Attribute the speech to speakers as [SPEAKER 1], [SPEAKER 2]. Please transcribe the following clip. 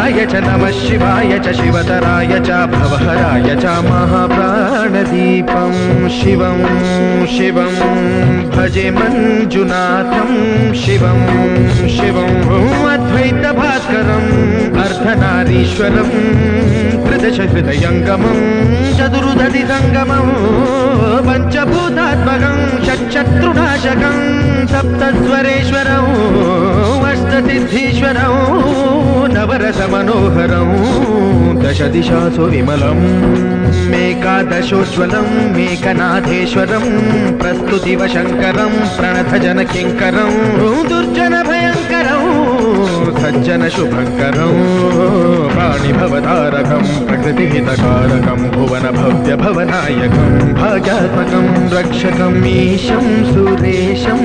[SPEAKER 1] शिवाय च नमः शिवाय च शिवतराय च भवहराय च महाप्राणदीपं शिवं शिवं भजे मञ्जुनाथं शिवं शिवं अद्वैतभास्करम् अर्धनारीश्वरं त्रिदशहृदयङ्गमं चतुर्दधिसङ्गमं पञ्चभूतात्मकं षट्शत्रुनाशकं सप्तस्वरेश्वरं अष्टसिद्धीश्वरं नवरसमनोहरं दशदिशासु विमलं मेकादशोज्ज्वलं मेकनाथेश्वरं प्रस्तुतिवशङ्करं प्रणतजनकिङ्करं दुर्जनभयङ्करं सज्जनशुभङ्करं प्राणिभवतारकं प्रकृतिहितकारकं भुवनभव्यभवनायकं भाग्यात्मकं रक्षकम् ईशं सुरेशं